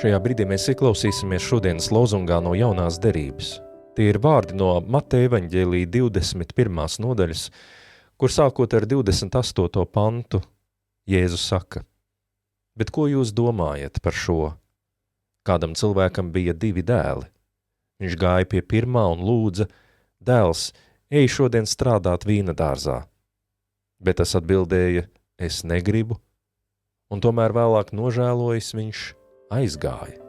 Šajā brīdī mēs ieklausīsimies šodienas lozungā no jaunās derības. Tie ir vārdi no Mateja evaņģēlija 21. nodaļas, kur sākot ar 28. pantu Jēzus saka: Bet ko jūs domājat par šo? Kādam cilvēkam bija 2 dēli. Viņš gāja pie pirmā un lūdza: Dēls, ej šodien strādāt vīna dārzā. Bet tas atbildēja: Es negribu, un tomēr vēlāk nožēlojis viņš aizgāja.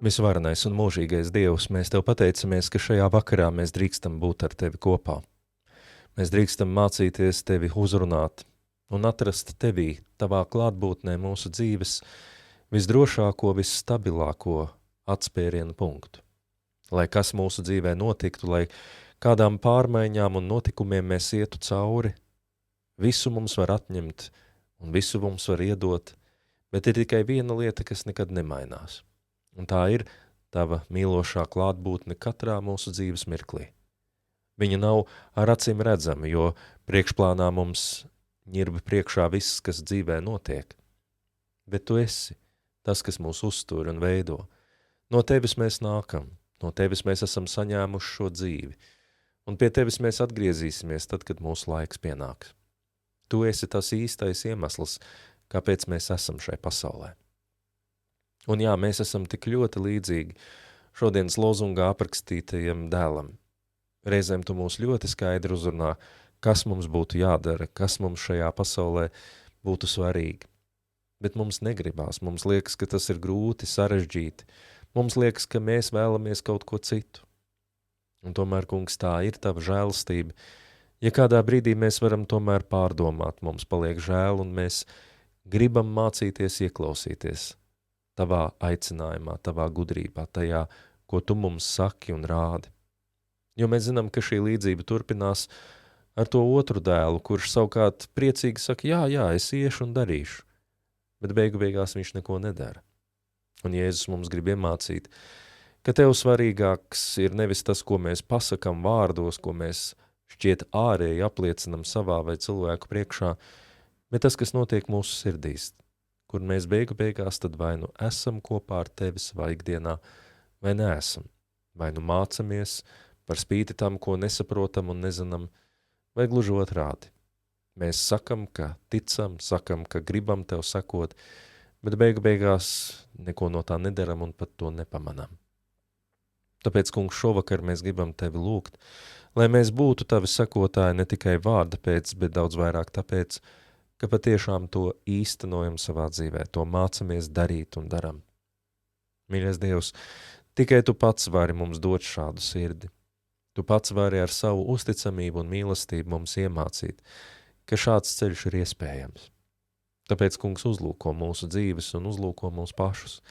Visvarenais un mūžīgais Dievs, mēs Tev pateicamies, ka šajā vakarā mēs drīkstam būt ar Tevi kopā. Mēs drīkstam mācīties Tevi uzrunāt un atrast Tevī, Tavā klātbūtnē mūsu dzīves visdrošāko, visstabilāko atspērienu punktu. Lai kas mūsu dzīvē notiktu, lai kādām pārmaiņām un notikumiem mēs ietu cauri, visu mums var atņemt un visu mums var iedot, bet ir tikai viena lieta, kas nekad nemainās. Un tā ir Tava mīlošā klātbūtne katrā mūsu dzīves mirklī. Viņa nav ar acīm redzama, jo priekšplānā mums ņirba priekšā viss, kas dzīvē notiek. Bet Tu esi tas, kas mūs uztur un veido. No Tevis mēs nākam, no Tevis mēs esam saņēmuši šo dzīvi, un pie Tevis mēs atgriezīsimies tad, kad mūsu laiks pienāks. Tu esi tas īstais iemesls, kāpēc mēs esam šai pasaulē. Un jā, mēs esam tik ļoti līdzīgi šodienas lozungā aprakstītajam dēlam. Reizēm Tu mūs ļoti skaidri uzrunā, kas mums būtu jādara, kas mums šajā pasaulē būtu svarīgi. Bet mums negribās, mums liekas, ka tas ir grūti, sarežģīti. Mums liekas, ka mēs vēlamies kaut ko citu. Un tomēr, Kungs, tā ir Tava žēlastība. Ja kādā brīdī mēs varam tomēr pārdomāt, mums paliek žēl un mēs gribam mācīties ieklausīties Tavā aicinājumā, Tavā gudrībā, tajā, ko Tu mums saki un rādi. Jo mēs zinām, ka šī līdzība turpinās ar to otru dēlu, kurš savukārt priecīgi saka, jā, es iešu un darīšu, bet beigās viņš neko nedara. Un Jēzus mums grib iemācīt, ka Tev svarīgāks ir nevis tas, ko mēs pasakam vārdos, ko mēs šķiet ārēji apliecinam savā vai cilvēku priekšā, bet tas, kas notiek mūsu sirdīs, kur mēs beigās tad vai nu esam kopā ar Tevi savā ikdienā, vai neesam, vai nu mācamies par spīti tam, ko nesaprotam un nezinām, vai gluži otrādi. Mēs sakam, ka ticam, sakam, ka gribam Tev sekot, bet beigās neko no tā nedaram un pat to nepamanām. Tāpēc, Kungs, šovakar mēs gribam Tevi lūgt, lai mēs būtu Tavi sekotāji ne tikai vārda pēc, bet daudz vairāk tāpēc, ka patiešām to īstenojam savā dzīvē, to mācamies darīt un daram. Mīļais Dievs, tikai Tu pats vari mums dot šādu sirdi. Tu pats vari ar savu uzticamību un mīlestību mums iemācīt, ka šāds ceļš ir iespējams. Tāpēc, Kungs, uzlūko mūsu dzīves un uzlūko mūs pašus,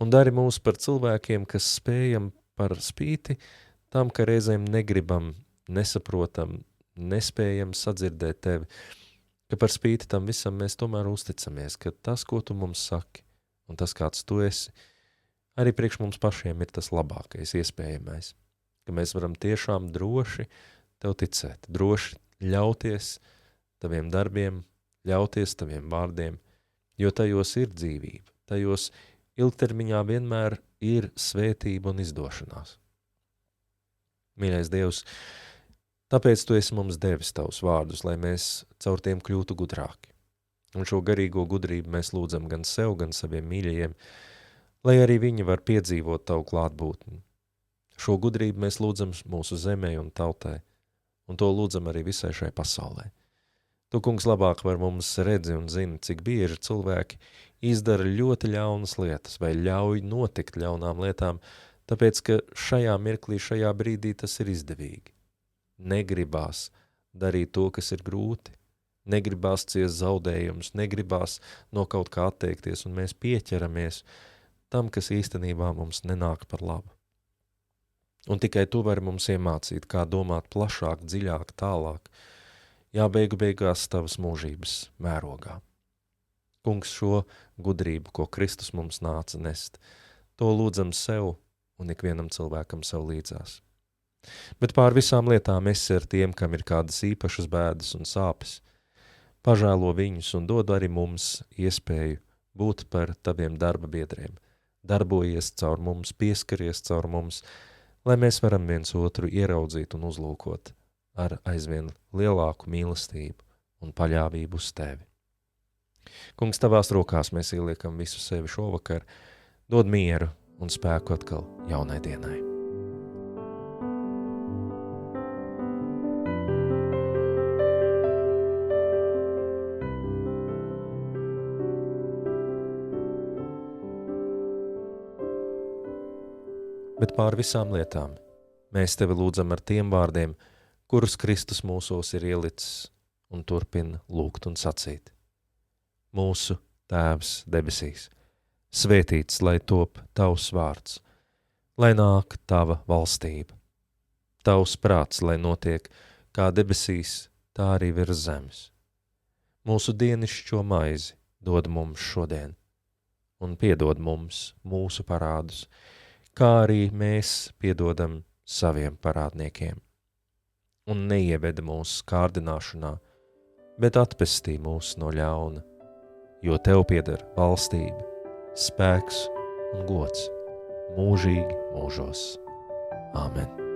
un dari mūs par cilvēkiem, kas spējam par spīti tam, ka reizēm negribam, nesaprotam, nespējam sadzirdēt Tevi, ka par spīti tam visam mēs tomēr uzticamies, ka tas, ko Tu mums saki, un tas, kāds Tu esi, arī priekš mums pašiem ir tas labākais, iespējamais, ka mēs varam tiešām droši Tev ticēt, droši ļauties Taviem darbiem, ļauties Taviem vārdiem, jo tajos ir dzīvība, tajos ilgtermiņā vienmēr ir svētība un izdošanās. Mīļais Dievs, tāpēc Tu esi mums devis Tavus vārdus, lai mēs caur tiem kļūtu gudrāki. Un šo garīgo gudrību mēs lūdzam gan sev, gan saviem mīļajiem, lai arī viņi var piedzīvot Tavu klātbūtni. Šo gudrību mēs lūdzam mūsu zemē un tautai, un to lūdzam arī visai šai pasaulē. Tu, Kungs, labāk var mums redzi un zini, cik bieži cilvēki izdara ļoti ļaunas lietas vai ļauj notikt ļaunām lietām, tāpēc, ka šajā mirklī, šajā brīdī tas ir izdevīgi. Negribās darīt to, kas ir grūti, negribās ciest zaudējumus, negribās no kaut kā atteikties, un mēs pieķeramies tam, kas īstenībā mums nenāk par labu. Un tikai tu vari mums iemācīt, kā domāt plašāk, dziļāk, tālāk, beigu beigās tavas mūžības mērogā. Kungs, šo gudrību, ko Kristus mums nāca nest, to lūdzam sev un ikvienam cilvēkam sev līdzās. Bet pār visām lietām esi ar tiem, kam ir kādas īpašas bēdas un sāpes. Pažēlo viņus un dod arī mums iespēju būt par taviem darba biedriem. Darbojies caur mums, pieskaries caur mums, lai mēs varam viens otru ieraudzīt un uzlūkot ar aizvien lielāku mīlestību un paļāvību uz tevi. Kungs, tavās rokās mēs ieliekam visu sevi šovakar, dod mieru un spēku atkal jaunai dienai. Bet pār visām lietām mēs tevi lūdzam ar tiem vārdiem, kurus Kristus mūsos ir ielicis un turpina lūgt un sacīt. Mūsu Tēvs debesīs, svētīts lai top tavs vārds, lai nāk tava valstība. Tavs prāts, lai notiek kā debesīs, tā arī virs zemes. Mūsu dienišķo maizi dod mums šodien, un piedod mums mūsu parādus, kā arī mēs piedodam saviem parādniekiem. Un neievedi mūsu kārdināšanā, bet atpestī mūs no ļauna, jo tev pieder valstība, spēks un gods mūžīgi mūžos. Āmen.